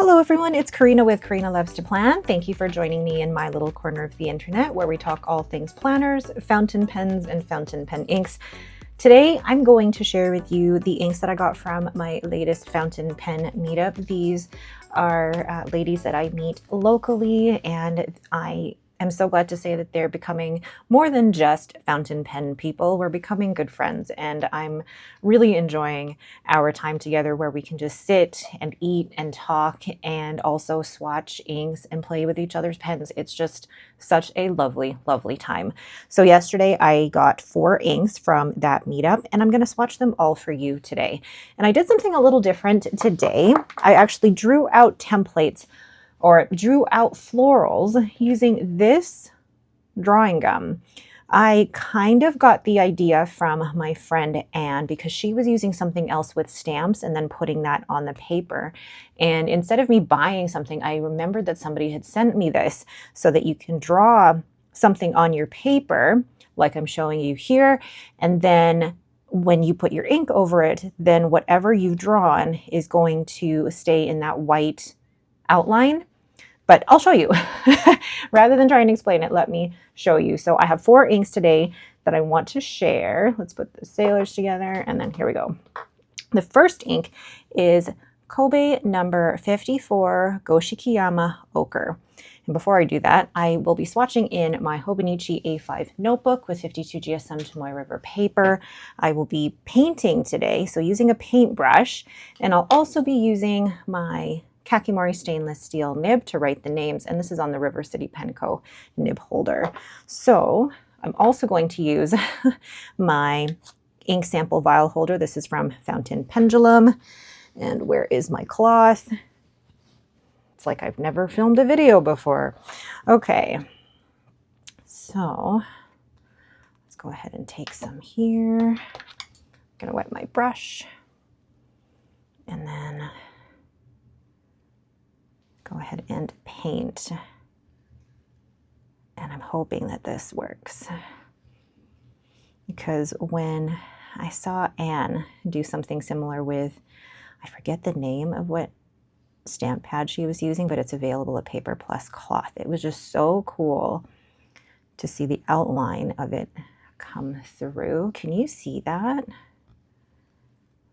Hello everyone, it's Karina with Karina Loves to Plan. Thank you for joining me in my little corner of the internet where we talk all things planners, fountain pens, and fountain pen inks. Today, I'm going to share with you the inks that I got from my latest fountain pen meetup. These are ladies that I meet locally, and I am so glad to say that they're becoming more than just fountain pen people. We're becoming good friends, and I'm really enjoying our time together where we can just sit and eat and talk and also swatch inks and play with each other's pens. It's just such a lovely, lovely time. So yesterday I got 4 inks from that meetup, and I'm going to swatch them all for you today. And I did something a little different today. I actually drew out templates or drew out florals using this drawing gum. I kind of got the idea from my friend Anne because she was using something else with stamps and then putting that on the paper. And instead of me buying something, I remembered that somebody had sent me this so that you can draw something on your paper, like I'm showing you here, and then when you put your ink over it, then whatever you've drawn is going to stay in that white outline. But I'll show you. Rather than trying to explain it, let me show you. So I have 4 inks today that I want to share. Let's put the sailors together, and then here we go. The first ink is Kobe number 54 Goshikiyama Ochre. And before I do that, I will be swatching in my Hobonichi A5 notebook with 52 GSM Tomoe River paper. I will be painting today, so using a paintbrush, and I'll also be using my Kakimori stainless steel nib to write the names, and this is on the River City Pen Co. nib holder. So I'm also going to use my ink sample vial holder. This is from Fountain Pendulum. And where is my cloth? It's like I've never filmed a video before. Okay, so let's go ahead and take some here. I'm gonna wet my brush and then go ahead and paint. And I'm hoping that this works, because when I saw Anne do something similar with, I forget the name of what stamp pad she was using, but it's available at Paper Plus Cloth. It was just so cool to see the outline of it come through. Can you see that?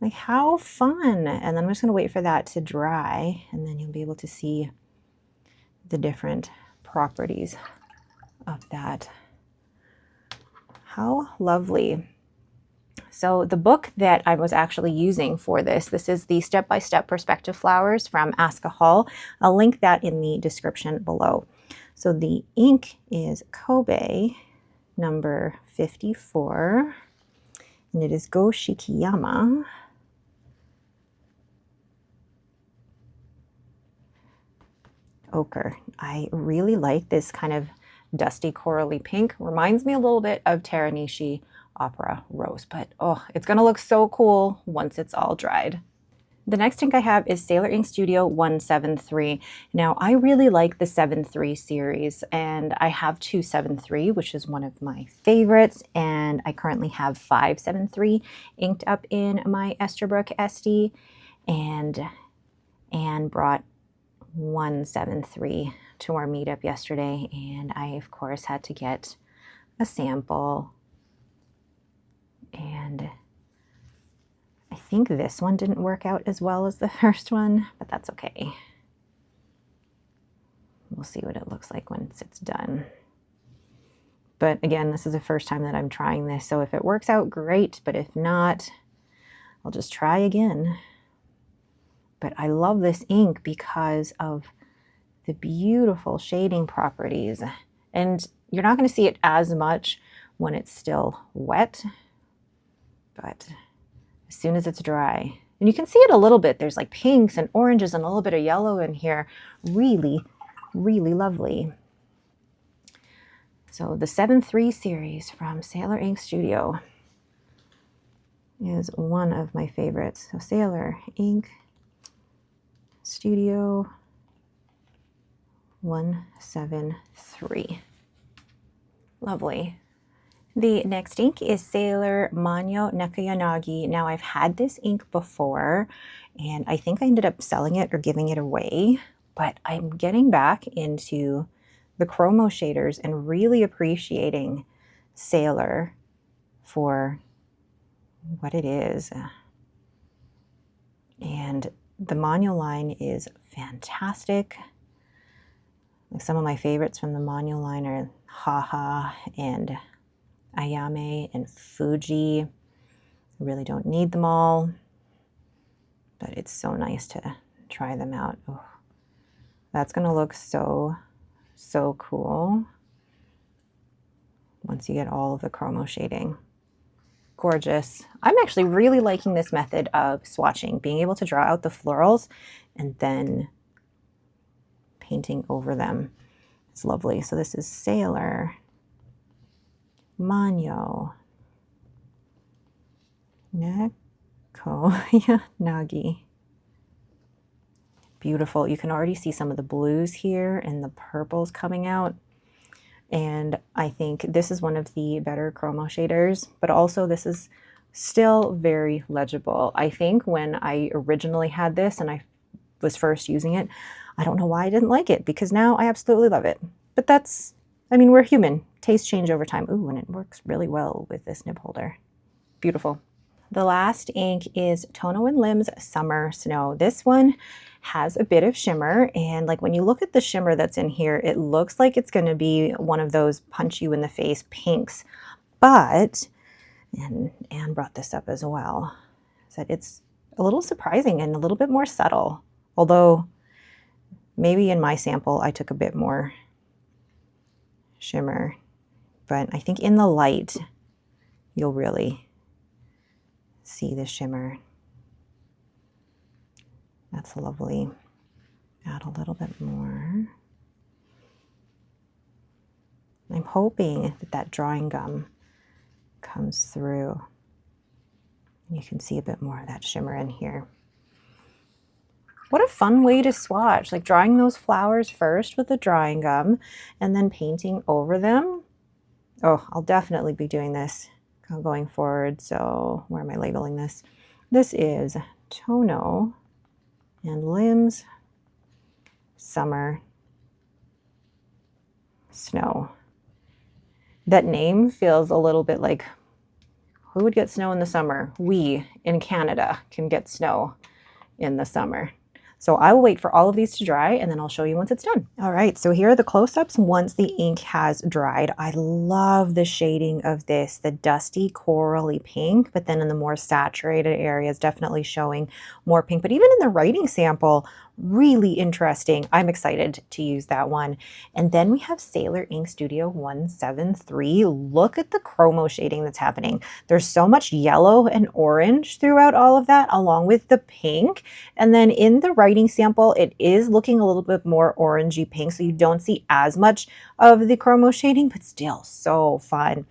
Like, how fun. And then I'm just going to wait for that to dry, and then you'll be able to see the different properties of that. How lovely. So the book that I was actually using for this is the Step-by-Step Perspective Flowers from Aska Hall. I'll link that in the description below. So the ink is Kobe number 54, and it is Goshikiyama. Ochre. I really like this kind of dusty corally pink. Reminds me a little bit of Teranishi Opera Rose, but oh, it's gonna look so cool once it's all dried. The next ink I have is Sailor Ink Studio 173. Now, I really like the 7.3 series, and I have 2 7.3, which is one of my favorites, and I currently have 5 7.3 inked up in my Esterbrook SD, and brought 173 to our meetup yesterday, and I of course had to get a sample, and I think this one didn't work out as well as the first one, but that's okay. We'll see what it looks like once it's done. But again, this is the first time that I'm trying this, so if it works out, great, but if not, I'll just try again. But I love this ink because of the beautiful shading properties. And you're not going to see it as much when it's still wet, but as soon as it's dry, and you can see it a little bit, there's like pinks and oranges and a little bit of yellow in here. Really, really lovely. So the 7.3 series from Sailor Ink Studio is one of my favorites. So Sailor Ink Studio 173. Lovely. The next ink is Sailor Manyo Nakayanagi. Now I've had this ink before and I think I ended up selling it or giving it away, but I'm getting back into the chromo shaders and really appreciating Sailor for what it is. And the Manyo line is fantastic. Some of my favorites from the Manyo line are Haha and Ayame and Fuji. I really don't need them all, but it's so nice to try them out. Oh, that's going to look so, so cool once you get all of the chromo shading. Gorgeous. I'm actually really liking this method of swatching, being able to draw out the florals and then painting over them. It's lovely. So this is Sailor Manyo Nakayanagi. Beautiful. You can already see some of the blues here and the purples coming out. And I think this is one of the better chromo shaders, but also this is still very legible. I think when I originally had this and I was first using it, I don't know why I didn't like it, because now I absolutely love it. But that's, I mean, we're human. Tastes change over time. Ooh, and it works really well with this nib holder. Beautiful. The last ink is Tono and Lim's Summer Snow. This one has a bit of shimmer, and like when you look at the shimmer that's in here, it looks like it's going to be one of those punch you in the face pinks. But, and Anne brought this up as well, said it's a little surprising and a little bit more subtle. Although maybe in my sample I took a bit more shimmer, but I think in the light you'll really see the shimmer. That's lovely. Add a little bit more. I'm hoping that that drawing gum comes through. You can see a bit more of that shimmer in here. What a fun way to swatch, like drawing those flowers first with the drawing gum and then painting over them. Oh, I'll definitely be doing this going forward. So where am I labeling this? This is Tono and Lim's Summer Snow. That name feels a little bit like, who would get snow in the summer? We in Canada can get snow in the summer. So I will wait for all of these to dry and then I'll show you once it's done. All right, so here are the close-ups once the ink has dried. I love the shading of this, the dusty corally pink, but then in the more saturated areas, definitely showing more pink. But even in the writing sample, really interesting. I'm excited to use that one. And then we have Sailor Ink Studio 173. Look at the chromo shading that's happening. There's so much yellow and orange throughout all of that, along with the pink. And then in the writing sample, it is looking a little bit more orangey pink, so you don't see as much of the chromo shading, but still so fun.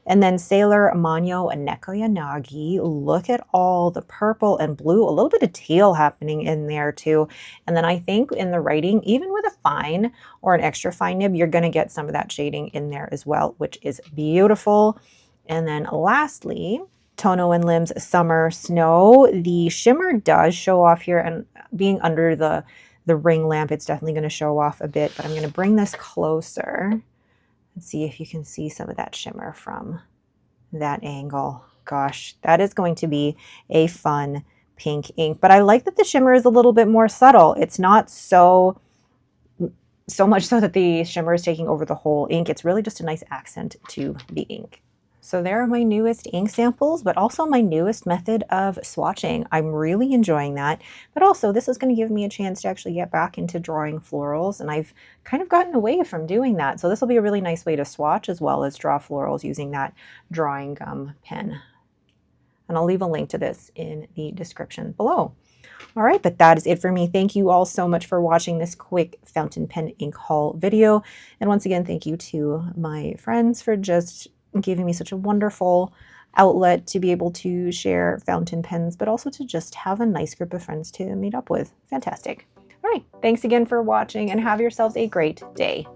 And then Sailor Manyo Nakayanagi, look at all the purple and blue, a little bit of teal happening in there too. And then I think in the writing, even with a fine or an extra fine nib, you're going to get some of that shading in there as well, which is beautiful. And then lastly, Tono and Lim's Summer Snow. The shimmer does show off here, and being under the ring lamp, it's definitely going to show off a bit, but I'm going to bring this closer and see if you can see some of that shimmer from that angle. Gosh, that is going to be a fun pink ink. But I like that the shimmer is a little bit more subtle. It's not so much so that the shimmer is taking over the whole ink. It's really just a nice accent to the ink. So there are my newest ink samples, but also my newest method of swatching. I'm really enjoying that. But also this is going to give me a chance to actually get back into drawing florals, and I've kind of gotten away from doing that. So this will be a really nice way to swatch as well as draw florals using that drawing gum pen. And I'll leave a link to this in the description below. All right, but that is it for me. Thank you all so much for watching this quick fountain pen ink haul video. And once again, thank you to my friends for just giving me such a wonderful outlet to be able to share fountain pens, but also to just have a nice group of friends to meet up with. Fantastic. All right, thanks again for watching and have yourselves a great day.